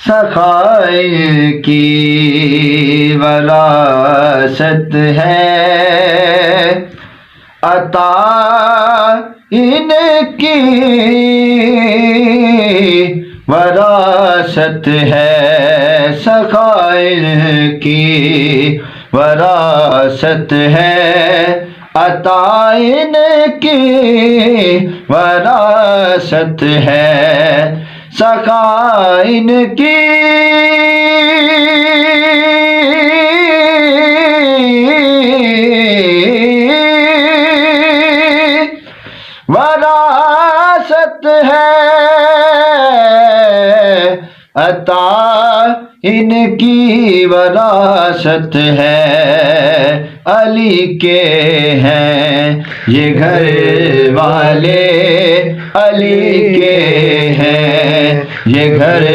سخائر کی وراثت ہے، عطا ان کی وراثت ہے، سخائر کی وراثت ہے، عطا ان کی وراثت ہے، سخائر کی وراثت ہے، عطا ان کی وراثت ہے، علی کے ہیں یہ گھر والے، علی کے ہیں یہ گھر